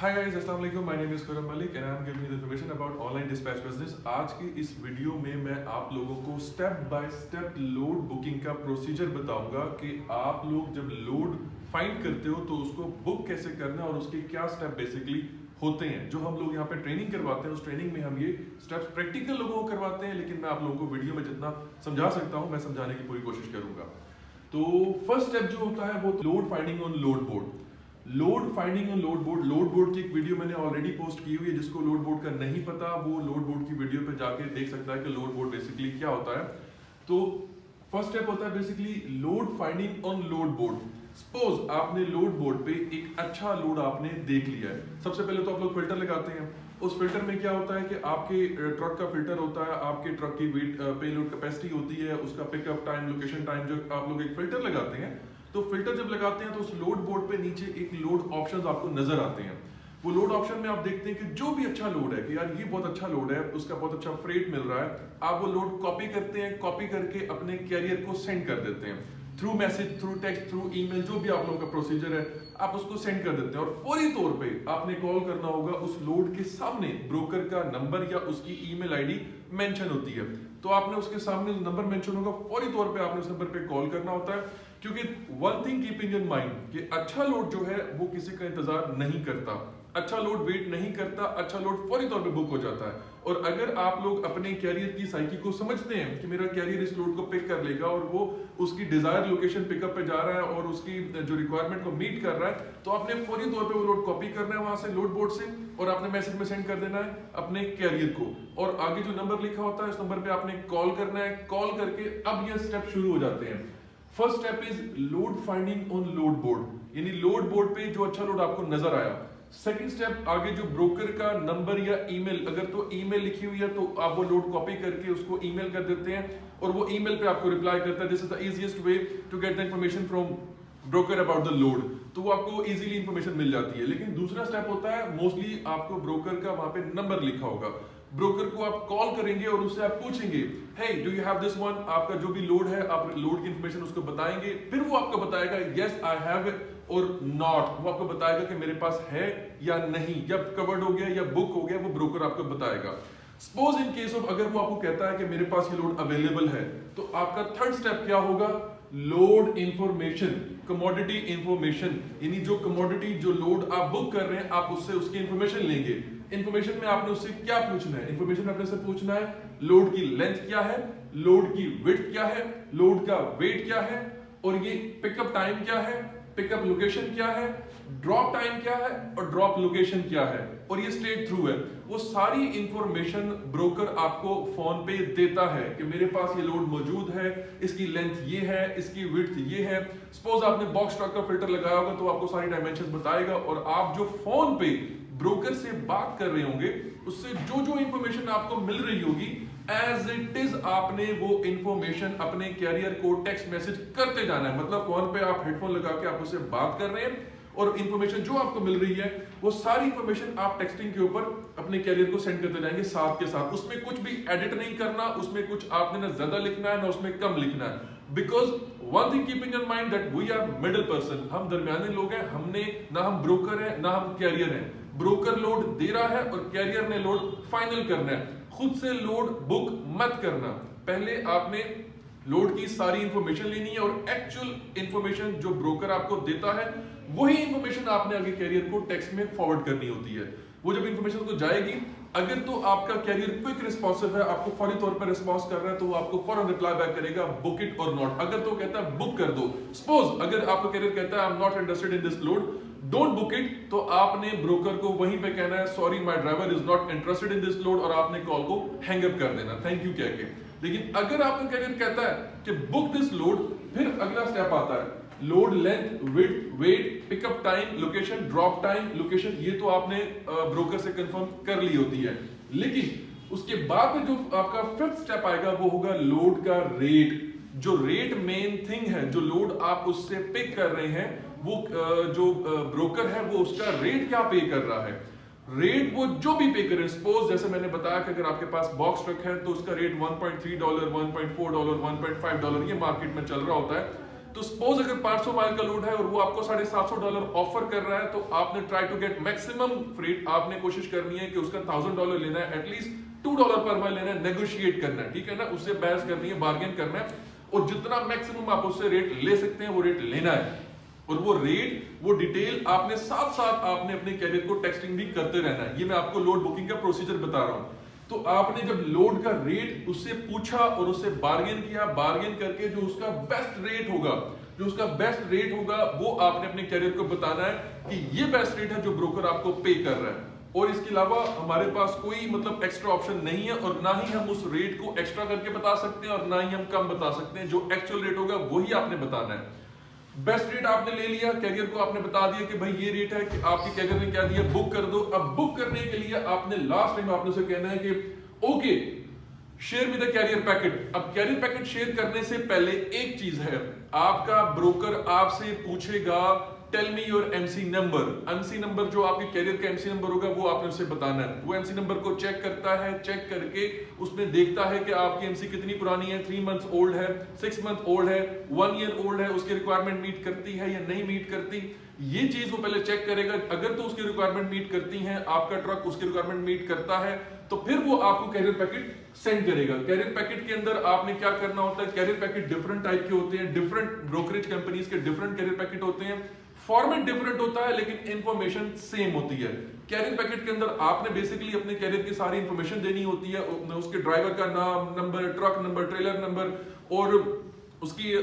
Hi guys, अस्सलाम वालेकुम. My name is Khurram Malik and I am giving you the information about online dispatch business. आज की इस video में मैं आप लोगों को step by step load booking का प्रोसीजर बताऊंगा कि आप लोग जब लोड फाइंड करते हो तो उसको बुक कैसे करना है और उसके क्या स्टेप बेसिकली होते हैं. जो हम लोग यहाँ पे ट्रेनिंग करवाते हैं उस ट्रेनिंग में हम ये स्टेप्स प्रैक्टिकल लोगों को करवाते हैं, लेकिन मैं आप लोगों को वीडियो में जितना समझा सकता हूँ मैं समझाने की पूरी कोशिश करूंगा. तो फर्स्ट स्टेप जो होता है वो load finding on load board. Load finding on load board की एक वीडियो मैंने ऑलरेडी पोस्ट की हुई है. जिसको लोड बोर्ड का नहीं पता वो लोड बोर्ड की वीडियो पे जाके देख सकता है कि लोड बोर्ड बेसिकली क्या होता है. तो फर्स्ट स्टेप होता है basically load finding on load board. Suppose आपने लोड बोर्ड पे एक अच्छा लोड आपने देख लिया है. सबसे पहले तो आप लोग फिल्टर लगाते हैं. उस फिल्टर में क्या होता है कि आपके ट्रक का फिल्टर होता है, आपके ट्रक की वेट पेलोड कैपेसिटी होती है, उसका पिकअप टाइम, लोकेशन टाइम, जो आप लोग एक फिल्टर लगाते हैं. तो फिल्टर जब लगाते हैं तो उस लोड बोर्ड पे नीचे एक लोड ऑप्शंस आपको नजर आते हैं. वो लोड ऑप्शन में आप देखते हैं कि जो भी अच्छा लोड है कि यार ये बहुत अच्छा लोड है, उसका बहुत अच्छा फ्रेट मिल रहा है, आप वो लोड कॉपी करते हैं. कॉपी करके अपने कैरियर को सेंड कर देते हैं through message, through text, through email, जो भी आप लोगों का प्रोसीजर है आप उसको सेंड कर देते हैं. और फौरी तौर पे आपने कॉल करना होगा. उस लोड के सामने ब्रोकर का नंबर या उसकी ईमेल आईडी मेंशन होती है. तो आपने उसके सामने नंबर मेंशन होगा, फौरी तौर पे आपने उस नंबर पे कॉल करना होता है. क्योंकि one thing keep in your mind कि अच्छा लोड जो है वो किसी का इंतजार नहीं करता, अच्छा लोड वेट नहीं करता, अच्छा लोड फौरी तौर पे बुक हो जाता है. और अगर आप लोग अपने कैरियर की साइकी को समझते हैं कि मेरा कैरियर इस लोड को पिक कर लेगा और वो उसकी डिजायर लोकेशन पिकअप पे जा रहा है और उसकी जो रिक्वायरमेंट को मीट कर रहा है, तो आपने फौरी तौर पे वो लोड कॉपी करना है वहां से लोड बोर्ड से और आपने मैसेज में सेंड कर देना है अपने कैरियर को. और आगे जो नंबर लिखा होता है उस नंबर पे आपने कॉल करना है. कॉल करके अब ये स्टेप शुरू हो जाते हैं. First step is load finding on load board, यानी लोड बोर्ड पे जो अच्छा लोड आपको नजर आया. सेकंड स्टेप आगे जो ब्रोकर का नंबर या ईमेल, अगर तो ईमेल लिखी हुई है तो आप वो लोड कॉपी करके उसको ईमेल कर देते हैं और वो ईमेल पे आपको रिप्लाई करता है. This is the easiest way to get the information from broker about the load. तो वो आपको इजीली इंफॉर्मेशन मिल जाती है. लेकिन दूसरा स्टेप होता है मोस्टली आपको ब्रोकर का वहां पे नंबर लिखा होगा. ब्रोकर को आप कॉल करेंगे और उससे आप पूछेंगे hey do you have this one. आपका जो भी लोड है आप लोड की इंफॉर्मेशन उसको बताएंगे. फिर वो आपको बताएगा यस आई हैव इट और नॉट. वो आपको बताएगा कि मेरे पास है या नहीं, या कवर्ड हो गया या बुक हो गया, वो ब्रोकर आपको बताएगा. सपोज इन केस ऑफ अगर वो आपको कहता है कि मेरे पास ये लोड अवेलेबल है, तो आपका थर्ड स्टेप क्या होगा? लोड इंफॉर्मेशन, कमोडिटी इंफॉर्मेशन, यानी जो कमोडिटी जो लोड आप बुक कर रहे हैं आप उससे उसकी इंफॉर्मेशन लेंगे. इंफॉर्मेशन में आपने उससे क्या पूछना है? इंफॉर्मेशन में आपने से पूछना है लोड की लेंथ क्या है, लोड की विड्थ क्या है, लोड का वेट क्या है, और ये पिकअप टाइम क्या है, पिकअप लोकेशन क्या है, ड्रॉप टाइम क्या है और ड्रॉप लोकेशन क्या है, और ये स्ट्रेट थ्रू है. वो सारी इंफॉर्मेशन ब्रोकर आपको फोन पे देता है कि मेरे पास ये लोड मौजूद है, इसकी लेंथ ये है, इसकी विड्थ ये है. सपोज आपने बॉक्स ट्रक का फिल्टर लगाया होगा तो आपको सारी डायमेंशंस बताएगा. और आप जो फोन पे ब्रोकर से बात कर रहे होंगे उससे जो जो इंफॉर्मेशन आपको मिल रही होगी एज इट इज आपने वो इंफॉर्मेशन अपने कैरियर को टेक्स्ट मैसेज करते जाना है. मतलब फोन पे आप हेडफोन लगा के आप उससे बात कर रहे हैं और इंफॉर्मेशन जो आपको मिल रही है वो सारी इंफॉर्मेशन आप टेक्सटिंग के ऊपर अपने कैरियर को सेंड करते जाएंगे साथ के साथ. उसमें कुछ भी एडिट नहीं करना, उसमें कुछ आपने ना ज्यादा लिखना है ना उसमें कम लिखना है. Because one thing keep in your mind that we are middle person. हम दरमियाने लोग हैं. हमने ना हम ब्रोकर हैं ना हम कैरियर हैं. ब्रोकर लोड दे रहा है और कैरियर ने लोड फाइनल करना है. खुद से लोड बुक मत करना. पहले आपने लोड की सारी इंफॉर्मेशन लेनी है और एक्चुअल इंफॉर्मेशन जो ब्रोकर आपको देता है वही इंफॉर्मेशन आपने आगे कैरियर को टेक्स्ट में फॉरवर्ड करनी होती है. वो जब इंफॉर्मेशन को जाएगी, अगर तो आपका कैरियर क्विक रिस्पॉन्सिव है, आपको फौरी तौर पर रिस्पॉन्स कर रहा है, तो वो आपको फौरन रिप्लाई बैक करेगा बुक इट और नॉट. अगर तो कहता है बुक कर दो, सपोज अगर आपका कैरियर कहता है I am not interested in this load, don't book it, तो आपने ब्रोकर को वहीं पे कहना है sorry my driver is not interested in this load और आपने कॉल को हैंग अप कर देना थैंक यू कह के. लेकिन अगर आपका कैरियर कहता है कि बुक दिस लोड, फिर अगला स्टेप आता है load length, width, weight, pickup time, location, drop time, location. ये तो आपने ब्रोकर से कंफर्म कर ली होती है. लेकिन उसके बाद में जो आपका फिफ्थ स्टेप आएगा वो होगा लोड का रेट. जो रेट मेन थिंग है, जो लोड आप उससे पिक कर रहे हैं वो जो ब्रोकर है वो उसका रेट क्या पे कर रहा है. रेट वो जो भी पे करे. सपोज जैसे मैंने बताया कि अगर आपके पास बॉक्स ट्रक है तो उसका रेट $1.3, $1.4, $1.5 ये मार्केट में चल रहा होता है. तो सपोज अगर 500 माइल का लोड है और वो आपको $750 ऑफर कर रहा है, तो आपने ट्राई टू गेट मैक्सिमम फ्रीट, आपने कोशिश करनी है कि उसका $1000 लेना है, एटलीस्ट $2 पर माइल लेना है, नेगोशिएट करना है, ठीक है ना, उससे बहस करनी है, बार्गेन करना है, और जितना मैक्सिमम आप उससे रेट ले सकते हैं वो रेट लेना है। और वो रेट, वो डिटेल आपने साथ साथ आपने अपने कैरियर को टेक्सटिंग भी करते रहना है। ये मैं आपको लोड बुकिंग का प्रोसीजर बता रहा हूं। तो आपने जब लोड का रेट उससे पूछा और उससे बार्गेन किया, बार्गेन करके जो उसका बेस्ट रेट होगा, वो आपने अपने कैरियर को बताना है कि ये बेस्ट रेट है जो ब्रोकर आपको पे कर रहा है। और इसके अलावा हमारे पास कोई मतलब एक्स्ट्रा ऑप्शन नहीं है, और ना ही हम उस रेट को एक्स्ट्रा करके बता सकते हैं और ना ही हम कम बता सकते हैं। जो एक्चुअल रेट होगा वही आपने बताना है। बेस्ट रेट आपने ले लिया, कैरियर को आपने बता दिया कि भाई ये रेट है, कि आपके कैरियर ने क्या दिया, बुक कर दो। अब बुक करने के लिए आपने लास्ट टाइम आपने उसे कहना है कि okay share with the carrier packet. अब कैरियर पैकेट शेयर करने से पहले एक चीज है, आपका ब्रोकर आपसे पूछेगा tell me your MC number. MC number जो आपके कैरियर का एमसी नंबर होगा वो आपने उसे बताना है। वो एमसी नंबर को चेक करता है, चेक करके उसमें देखता है कि आपकी एमसी कितनी पुरानी है, 3 मंथ्स ओल्ड है, 6 मंथ ओल्ड है, 1 ईयर ओल्ड है, उसकी रिक्वायरमेंट मीट करती है या नहीं मीट करती, ये चीज वो पहले चेक करेगा। अगर तो उसकी रिक्वायरमेंट मीट करती है, आपका ट्रक उसकी रिक्वायरमेंट मीट करता है, तो फिर वो आपको कैरियर पैकेट सेंड करेगा। कैरियर पैकेट के अंदर आपने क्या करना होता है, कैरियर पैकेट डिफरेंट टाइप के होते हैं, डिफरेंट ब्रोकरेज कंपनीज के डिफरेंट कैरियर पैकेट होते हैं, फॉर्मेट डिफरेंट होता है लेकिन इंफॉर्मेशन सेम होती है। कैरियर पैकेट के अंदर आपने बेसिकली अपने कैरियर की सारी इंफॉर्मेशन देनी होती है, उसके ड्राइवर का नाम, number, truck number, trailer number, और उसकी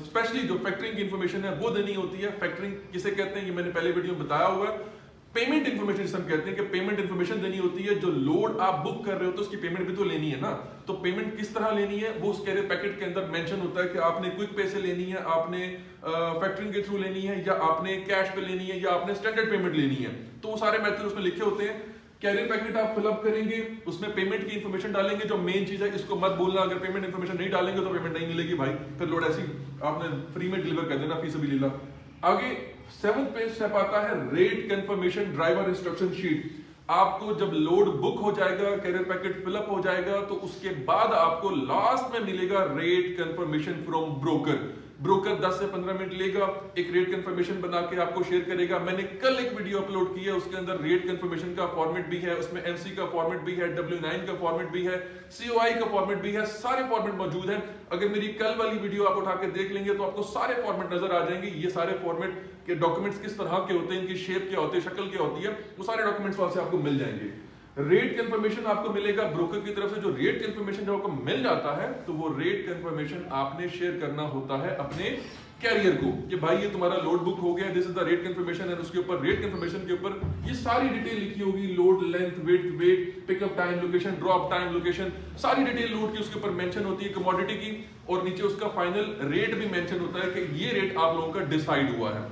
स्पेशली जो फैक्टरिंग की इंफॉर्मेशन है वो देनी होती है। फैक्टरिंग किसे कहते हैं ये मैंने पहले वीडियो में बताया हुआ है। पेमेंट इन्फॉर्मेशन जिसे हम कहते हैं कि पेमेंट इन्फॉर्मेशन देनी होती है, जो लोड आप बुक कर रहे हो तो उसकी पेमेंट भी तो लेनी है ना, तो पेमेंट किस तरह लेनी है वो उस कैरियर पैकेट के अंदर मेंशन होता है कि आपने क्विक पे से लेनी है, आपने फैक्टरिंग के थ्रू लेनी है, या आपने कैश पे लेनी है, या आपने स्टैंडर्ड पेमेंट लेनी है। तो वो सारे मेथड उसमें लिखे होते हैं। कैरियर पैकेट आप फिलअप करेंगे, उसमें पेमेंट की इंफॉर्मेशन डालेंगे, जो मेन चीज है इसको मत भूलना, अगर पेमेंट इंफॉर्मेशन नहीं डालेंगे तो पेमेंट नहीं मिलेगी भाई, फिर लोड ऐसी आपने फ्री में डिलीवर कर देना, फी सबिलिल्लाह। आगे 7th पे स्टेप आता है rate confirmation driver instruction sheet. आपको जब लोड बुक हो जाएगा, कैरियर पैकेट फिलअप हो जाएगा, तो उसके बाद आपको लास्ट में मिलेगा rate confirmation from broker. Broker 10 से 15 मिनट लेगा, एक रेट कंफर्मेशन बना के आपको शेयर करेगा। मैंने कल एक वीडियो अपलोड की है, उसके अंदर रेट कंफर्मेशन का फॉर्मेट भी है, उसमें एमसी का फॉर्मेट भी है, W9 का फॉर्मेट भी है, COI का फॉर्मेट भी है, सारे फॉर्मेट मौजूद हैं। अगर मेरी कल वाली वीडियो आप उठा के देख लेंगे तो आपको सारे फॉर्मेट नजर आ जाएंगे। ये सारे फॉर्मेट के डॉक्यूमेंट्स किस तरह के होते हैं, इनकी शेप क्या होती है, शक्ल क्या होती है, वो सारे डॉक्यूमेंट्स वहां से आपको मिल जाएंगे। रेट कंफर्मेशन आपको मिलेगा ब्रोकर की तरफ से। जो रेट कंफर्मेशन जब आपको मिल जाता है तो वो रेट कंफर्मेशन आपने शेयर करना होता है अपने कैरियर को कि भाई ये तुम्हारा लोड बुक हो गया, this is the rate confirmation, and उसके ऊपर रेट कंफर्मेशन के ऊपर ये सारी डिटेल लिखी होगी, load length, weight, pickup time, location, drop time, location, सारी डिटेल लोड की उसके ऊपर मेंशन होती है, कमोडिटी की, और नीचे उसका फाइनल रेट भी मेंशन होता है कि ये रेट आप लोगों का डिसाइड हुआ है।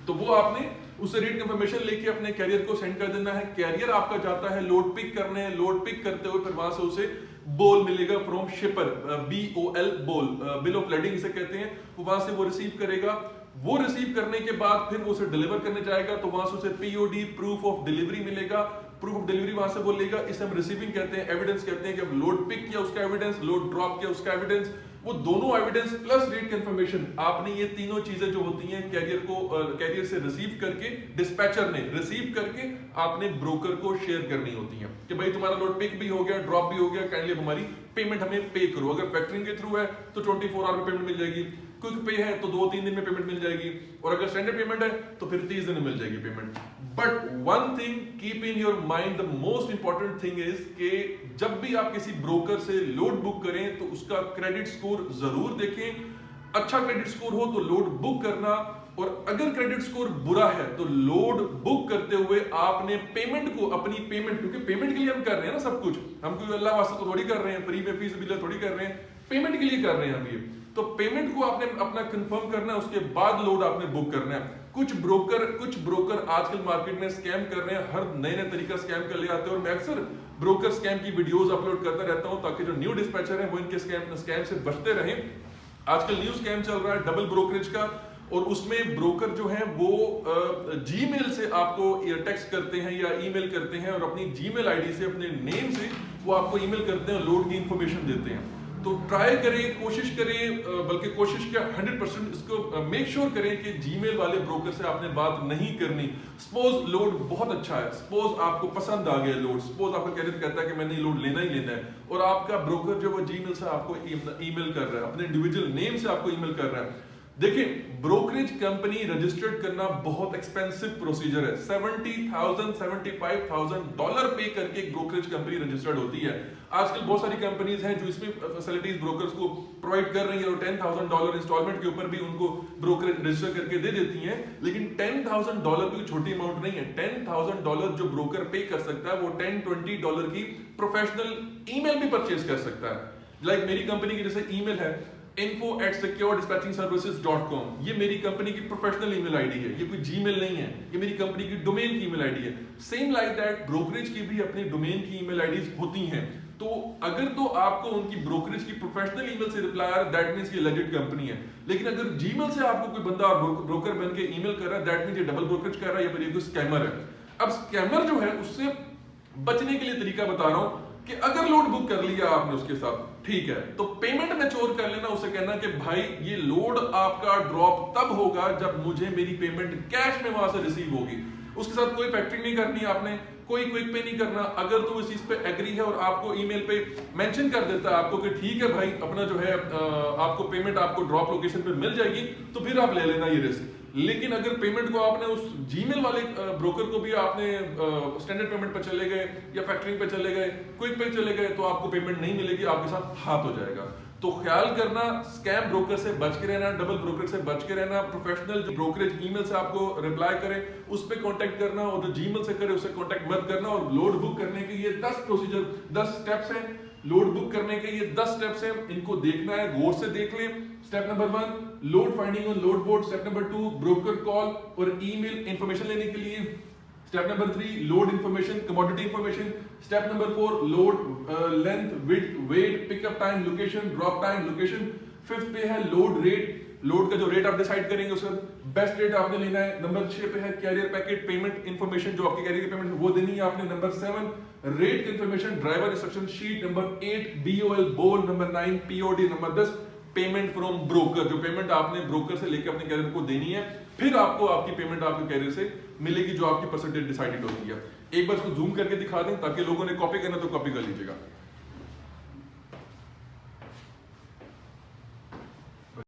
तो वो आपने उसे रेट कंफर्मेशन लेके अपने कैरियर को सेंड कर देना है। कैरियर आपका जाता है लोड पिक करने, लोड पिक करते हुए फिर वहां से उसे बोल मिलेगा फ्रॉम शिपर, BOL बोल, बिल ऑफ लेडिंग इसे कहते हैं। वो वहां से वो रिसीव करेगा, वो रिसीव करने के बाद फिर वो उसे डिलीवर करने जाएगा, तो वहां से उसे POD प्रूफ ऑफ डिलीवरी मिलेगा। प्रूफ ऑफ डिलीवरी वहां से बोलेगा, इसे हम रिसीविंग कहते हैं, एविडेंस कहते हैं कि लोड पिक किया उसका एविडेंस, लोड ड्रॉप किया उसका एविडेंस, वो दोनों एविडेंस प्लस रेट कंफर्मेशन, आपने ये तीनों चीजें जो होती हैं कैरियर से रिसीव करके, डिस्पैचर ने रिसीव करके आपने ब्रोकर को शेयर करनी होती हैं कि भाई तुम्हारा लोड पिक भी हो गया, ड्रॉप भी हो गया, काइंडली हमारी पेमेंट हमें पे करो। अगर फैक्टरिंग के थ्रू है तो 24 आवर में पेमेंट मिल जाएगी, क्विक पे है तो 2-3 दिन में पेमेंट मिल जाएगी, और अगर स्टैंडर्ड पेमेंट है तो फिर 30 दिन में मिल जाएगी payment. But one thing keep in your mind, the most important thing is कि जब भी आप किसी ब्रोकर से लोड बुक करें तो उसका क्रेडिट स्कोर जरूर देखें। अच्छा क्रेडिट स्कोर हो तो लोड बुक करना, और अगर क्रेडिट स्कोर बुरा है तो लोड बुक करते हुए आपने पेमेंट को, अपनी पेमेंट, क्योंकि पेमेंट के लिए हम कर रहे हैं ना सब कुछ, हम कोई अल्लाह वास्ते तो थोड़ी कर रहे हैं, फ्री में फीस बिल थोड़ी कर रहे हैं, पेमेंट के लिए कर रहे हैं हम ये। तो पेमेंट को आपने अपना कंफर्म करना है, उसके बाद लोड आपने बुक करना है। कुछ ब्रोकर आजकल मार्केट में स्कैम कर रहे हैं, हर नए तरीका स्कैम कर ले आते हैं, और मैं अक्सर ब्रोकर स्कैम की वीडियोस अपलोड करता रहता हूं ताकि जो न्यू डिस्पैचर है वो इनके स्कैम से बचते रहें। आजकल न्यू स्कैम चल रहा है डबल ब्रोकरेज का, और उसमें ब्रोकर जो है वो जीमेल से आपको टेक्स्ट करते हैं या ईमेल करते हैं, और अपनी जीमेल आईडी से, अपने नेम से वो आपको ईमेल करते हैं, लोड की इंफॉर्मेशन देते हैं। तो ट्राई करें, कोशिश करें, बल्कि कोशिश क्या 100% इसको मेक श्योर करें कि जीमेल वाले ब्रोकर से आपने बात नहीं करनी। सपोज लोड बहुत अच्छा है, सपोज आपको पसंद आ गया लोड, सपोज आपका कैरियर कहता है कि मैंने ये लोड लेना ही लेना है, और आपका ब्रोकर जो वो जीमेल से आपको ईमेल कर रहा है, अपने इंडिविजुअल नेम से आपको ईमेल कर रहा है। देखिए, ब्रोकरेज कंपनी रजिस्टर्ड करना बहुत एक्सपेंसिव प्रोसीजर है। $70,000 $75,000 पे करके एक ब्रोकरेज कंपनी रजिस्टर्ड होती है। आजकल बहुत सारी कंपनीज हैं जो इसमें फैसिलिटीज ब्रोकर्स को प्रोवाइड कर रही है, और $10,000 इंस्टॉलमेंट के ऊपर भी उनको ब्रोकरेज रजिस्टर करके दे देती हैं। लेकिन $10,000 कोई छोटी अमाउंट नहीं है। $10,000 जो ब्रोकर पे कर सकता है वो $10-20 की प्रोफेशनल ईमेल भी परचेज कर सकता है। लाइक मेरी कंपनी की जैसे ईमेल है info@securedispatchingservices.com, ये मेरी कंपनी की प्रोफेशनल ईमेल आईडी है, ये कोई जीमेल नहीं है, ये मेरी कंपनी की डोमेन की ईमेल आईडी है। सेम लाइक दैट ब्रोकरेज की भी अपनी डोमेन की ईमेल आईडीज होती हैं। तो अगर तो आपको उनकी ब्रोकरेज की प्रोफेशनल ईमेल से रिप्लाई आ रहा है, दैट मींस ये लेजिट कंपनी है। लेकिन अगर जीमेल से आपको कोई बंदा ब्रोकर बन के ईमेल कर रहा है, दैट मींस ये डबल ब्रोकरेज कर रहा है या फिर ये कोई स्कैमर है। अब स्कैमर जो है उससे बचने के लिए तरीका बता रहा हूं कि अगर लोड बुक कर लिया आपने उसके साथ, ठीक है, तो पेमेंट मैच्योर कर लेना। उसे कहना कि भाई ये लोड आपका ड्रॉप तब होगा जब मुझे मेरी पेमेंट कैश में वहां से रिसीव होगी। उसके साथ कोई फैक्टरिंग नहीं करनी आपने, कोई क्विक पे नहीं करना। अगर तो इस चीज पे एग्री है और आपको ईमेल पे मेंशन कर देता है आपको कि ठीक है भाई अपना जो है आपको पेमेंट आपको ड्रॉप लोकेशन पे मिल जाएगी, तो फिर आप ले लेना ये रिस्क। लेकिन अगर पेमेंट को आपने उस जीमेल वाले ब्रोकर को भी आपने स्टैंडर्ड पेमेंट पे चले गए या फैक्टरिंग पे चले गए, क्विक पे चले गए, तो आपको पेमेंट नहीं मिलेगी, आपके साथ हाथ हो जाएगा। तो ख्याल करना, स्कैम ब्रोकर से बच के रहना, डबल ब्रोकर से बच के रहना। प्रोफेशनल जो ब्रोकरेज ईमेल से आपको रिप्लाई करे उस पे कांटेक्ट करना, और जो जीमेल से करे उससे कांटेक्ट मत करना। और लोड बुक करने के ये 10 प्रोसीजर 10 स्टेप्स हैं। लोड बुक करने के ये 10 स्टेप्स हैं, इनको देखना है, गौर से देख लें। Step number 1 load finding on load board. Step number 2 broker call और ईमेल इंफॉर्मेशन लेने के लिए। Step number 3 load information, commodity information. Step number 4 load length, width, weight, pickup time, location, drop time, location. 5th पे है load rate, load का जो rate आप decide करेंगे उसका बेस्ट रेट आपने लेना है। नंबर 6 पे है कैरियर पैकेट पेमेंट इंफॉर्मेशन, जो आपकी कैरियर की पेमेंट वो देनी है आपने। Number 7 rate information, driver instruction sheet. Number 8 BOL बोल। Number 9 POD। Number 10 payment from broker, जो पेमेंट आपने ब्रोकर से लेकर अपने कैरियर को देनी है, फिर आपको आपकी पेमेंट आपके कैरियर से मिलेगी जो आपकी परसेंटेज डिसाइडेड होती है। एक बार इसको जूम करके दिखा दें ताकि लोगों ने कॉपी करना तो कॉपी कर लीजिएगा।